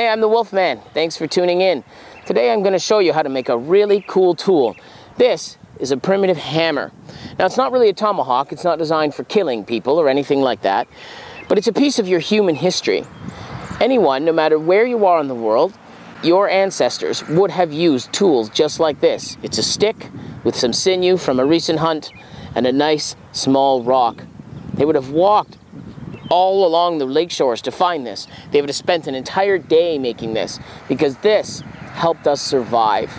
Hey, I'm the Wolfman. Thanks for tuning in. Today I'm going to show you how to make a really cool tool. This is a primitive hammer. Now it's not really a tomahawk, it's not designed for killing people or anything like that, but it's a piece of your human history. Anyone, no matter where you are in the world, your ancestors would have used tools just like this. It's a stick with some sinew from a recent hunt and a nice small rock. They would have walked all along the lake shores to find this. They would have spent an entire day making this because this helped us survive.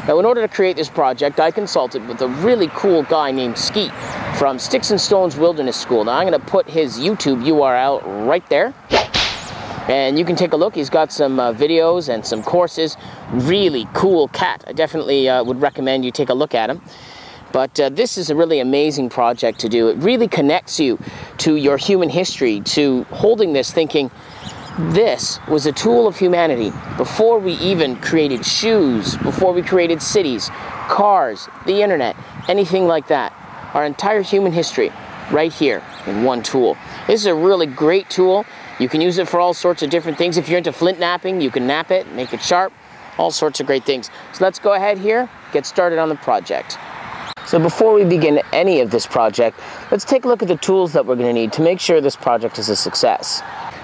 Now, in order to create this project, I consulted with a really cool guy named Skeet from Sticks and Stones Wilderness School. Now, I'm going to put his YouTube URL right there, and you can take a look. He's got some videos and some courses. Really cool cat. I definitely would recommend you take a look at him. But this is a really amazing project to do. It really connects you to your human history, to holding this, thinking this was a tool of humanity before we even created shoes, before we created cities, cars, the internet, anything like that. Our entire human history right here in one tool. This is a really great tool. You can use it for all sorts of different things. If you're into flint knapping, you can knap it, make it sharp, all sorts of great things. So let's go ahead here, get started on the project. So before we begin any of this project, let's take a look at the tools that we're going to need to make sure this project is a success.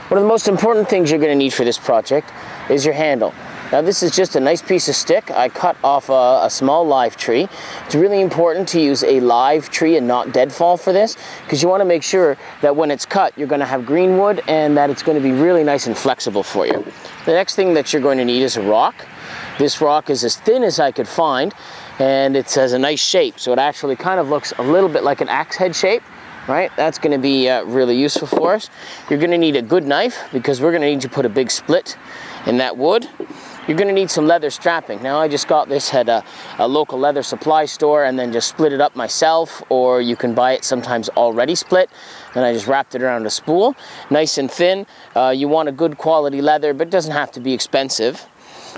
One of the most important things you're going to need for this project is your handle. Now this is just a nice piece of stick I cut off a small live tree. It's really important to use a live tree and not deadfall for this, because you want to make sure that when it's cut you're going to have green wood and that it's going to be really nice and flexible for you. The next thing that you're going to need is a rock. This rock is as thin as I could find, and it has a nice shape, so it actually kind of looks a little bit like an axe head shape, right? That's going to be really useful for us. You're going to need a good knife because we're going to need to put a big split in that wood. You're going to need some leather strapping. Now I just got this at a local leather supply store and then just split it up myself, or you can buy it sometimes already split, and I just wrapped it around a spool. Nice and thin. You want a good quality leather, but it doesn't have to be expensive.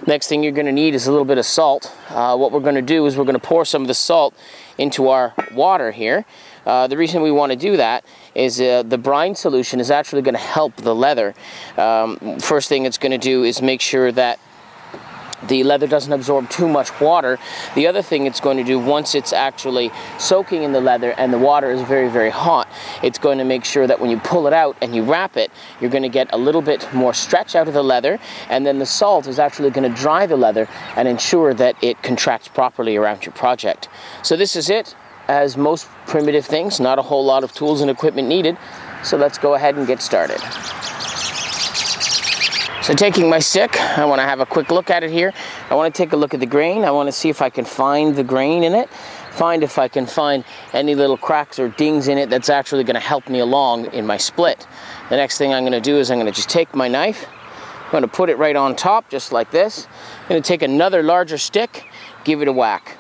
Next thing you're going to need is a little bit of salt. What we're going to do is we're going to pour some of the salt into our water here. The reason we want to do that is the brine solution is actually going to help the leather. First thing it's going to do is make sure that the leather doesn't absorb too much water. The other thing it's going to do, once it's actually soaking in the leather and the water is very, very hot, it's going to make sure that when you pull it out and you wrap it, you're going to get a little bit more stretch out of the leather, and then the salt is actually going to dry the leather and ensure that it contracts properly around your project. So this is it. As most primitive things, not a whole lot of tools and equipment needed. So let's go ahead and get started. So taking my stick, I want to have a quick look at it here. I want to take a look at the grain. I want to see if I can find the grain in it. Find if I can find any little cracks or dings in it that's actually going to help me along in my split. The next thing I'm going to do is I'm going to just take my knife. I'm going to put it right on top, just like this. I'm going to take another larger stick, give it a whack.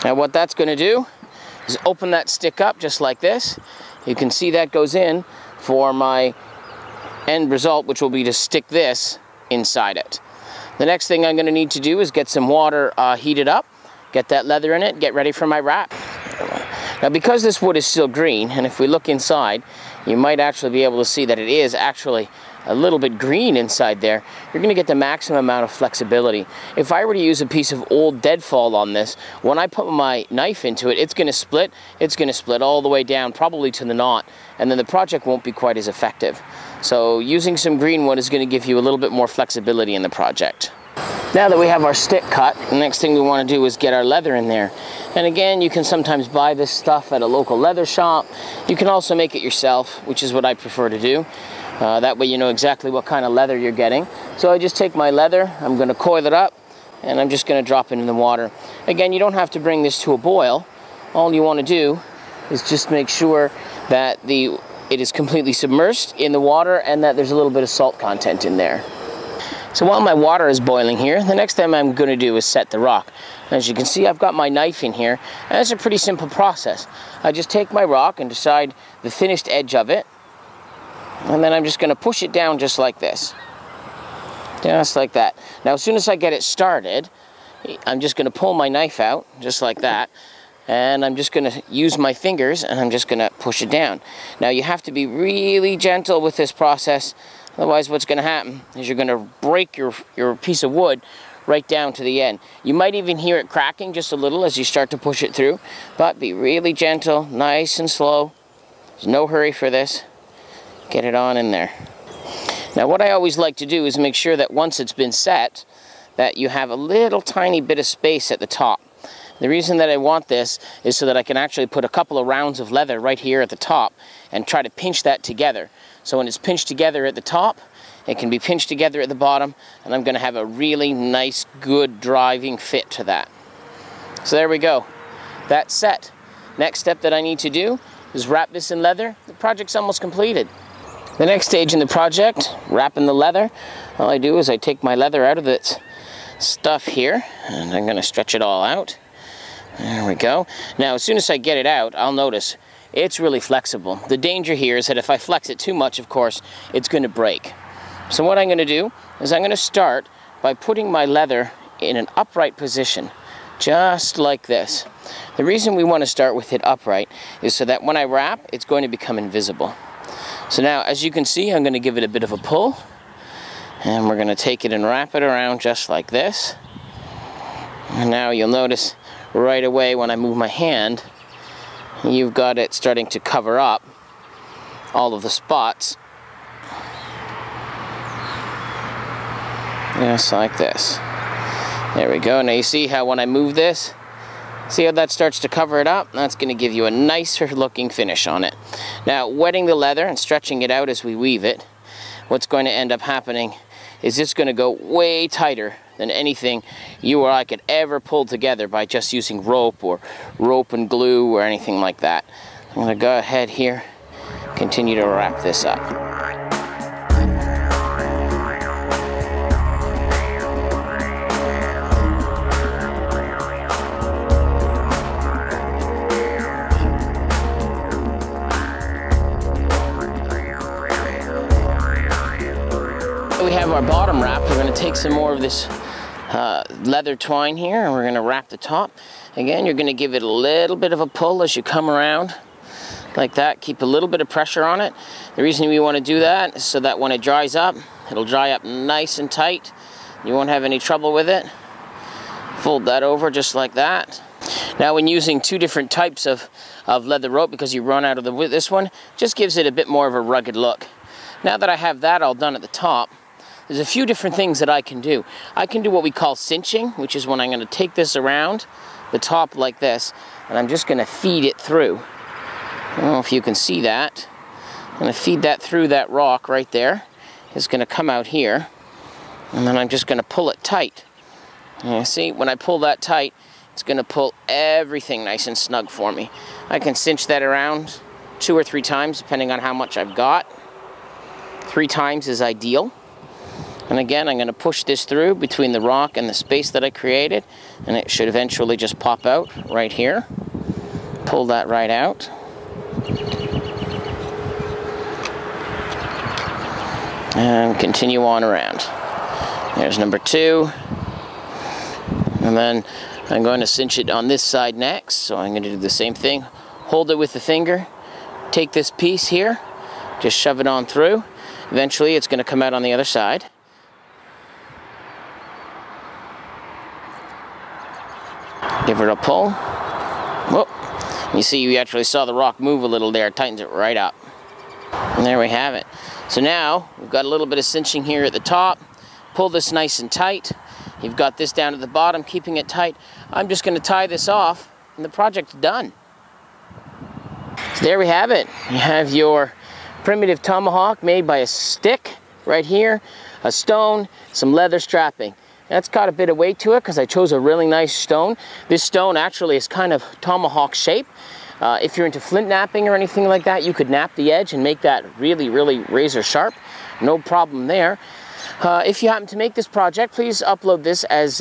Now what that's going to do is open that stick up just like this. You can see that goes in for my end result, which will be to stick this inside it. The next thing I'm going to need to do is get some water heated up, get that leather in it, get ready for my wrap. Now because this wood is still green, and if we look inside, you might actually be able to see that it is actually a little bit green inside there. You're going to get the maximum amount of flexibility. If I were to use a piece of old deadfall on this, when I put my knife into it, it's going to split. It's going to split all the way down, probably to the knot, and then the project won't be quite as effective. So using some green wood is going to give you a little bit more flexibility in the project. Now that we have our stick cut, the next thing we want to do is get our leather in there. And again, you can sometimes buy this stuff at a local leather shop. You can also make it yourself, which is what I prefer to do. That way you know exactly what kind of leather you're getting. So I just take my leather, I'm going to coil it up, and I'm just going to drop it in the water. Again, you don't have to bring this to a boil. All you want to do is just make sure that it is completely submersed in the water and that there's a little bit of salt content in there. So while my water is boiling here, the next thing I'm going to do is set the rock. As you can see, I've got my knife in here, and it's a pretty simple process. I just take my rock and decide the thinnest edge of it, and then I'm just going to push it down just like this. Just like that. Now as soon as I get it started, I'm just going to pull my knife out, just like that. and I'm just going to use my fingers and I'm just going to push it down. Now you have to be really gentle with this process, otherwise what's going to happen is you're going to break your piece of wood right down to the end. You might even hear it cracking just a little as you start to push it through, but be really gentle, nice and slow. There's no hurry for this. Get it on in there. Now what I always like to do is make sure that once it's been set, that you have a little tiny bit of space at the top. The reason that I want this is so that I can actually put a couple of rounds of leather right here at the top and try to pinch that together. So when it's pinched together at the top, it can be pinched together at the bottom, and I'm going to have a really nice, good driving fit to that. So there we go. That's set. Next step that I need to do is wrap this in leather. The project's almost completed. The next stage in the project, wrapping the leather, all I do is I take my leather out of its stuff here, and I'm going to stretch it all out. There we go. Now as soon as I get it out, I'll notice it's really flexible. The danger here is that if I flex it too much, of course, it's going to break. So what I'm going to do is I'm going to start by putting my leather in an upright position, just like this. The reason we want to start with it upright is so that when I wrap, it's going to become invisible. So now, as you can see, I'm going to give it a bit of a pull, and we're going to take it and wrap it around just like this. And now you'll notice right away when I move my hand, you've got it starting to cover up all of the spots. Just like this. There we go. Now you see how when I move this, see how that starts to cover it up? That's going to give you a nicer looking finish on it. Now, wetting the leather and stretching it out as we weave it, what's going to end up happening is it's going to go way tighter than anything you or I could ever pull together by just using rope and glue or anything like that. I'm going to go ahead here, continue to wrap this up. We have our bottom wrap. We're going to take some more of this leather twine here, and we're going to wrap the top. Again, you're going to give it a little bit of a pull as you come around like that. Keep a little bit of pressure on it. The reason we want to do that is so that when it dries up, it'll dry up nice and tight. You won't have any trouble with it. Fold that over just like that. Now, when using two different types of leather rope, because you run out of this one, just gives it a bit more of a rugged look. Now that I have that all done at the top, there's a few different things that I can do. I can do what we call cinching, which is when I'm going to take this around the top like this, and I'm just going to feed it through. I don't know if you can see that. I'm going to feed that through that rock right there. It's going to come out here, and then I'm just going to pull it tight. And you see, when I pull that tight, it's going to pull everything nice and snug for me. I can cinch that around 2 or 3 times, depending on how much I've got. 3 times is ideal. And again, I'm going to push this through between the rock and the space that I created, and it should eventually just pop out right here. Pull that right out. And continue on around. There's number 2. And then I'm going to cinch it on this side next, so I'm going to do the same thing. Hold it with the finger, take this piece here, just shove it on through. Eventually it's going to come out on the other side. Give it a pull. Whoop. You see, you actually saw the rock move a little there. It tightens it right up. And there we have it. So now, we've got a little bit of cinching here at the top. Pull this nice and tight. You've got this down at the bottom, keeping it tight. I'm just going to tie this off, and the project's done. So there we have it. You have your primitive tomahawk made by a stick right here, a stone, some leather strapping. That's got a bit of weight to it because I chose a really nice stone. This stone actually is kind of tomahawk shape. If you're into flint knapping or anything like that, you could knap the edge and make that really, really razor sharp. No problem there. If you happen to make this project, please upload this as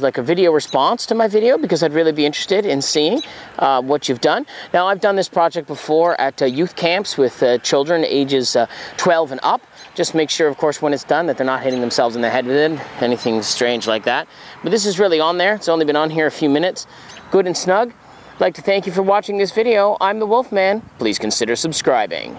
like a video response to my video, because I'd really be interested in seeing what you've done. Now, I've done this project before at youth camps with children ages 12 and up. Just make sure, of course, when it's done that they're not hitting themselves in the head with it, anything strange like that. But this is really on there. It's only been on here a few minutes. Good and snug. I'd like to thank you for watching this video. I'm the Wolfman. Please consider subscribing.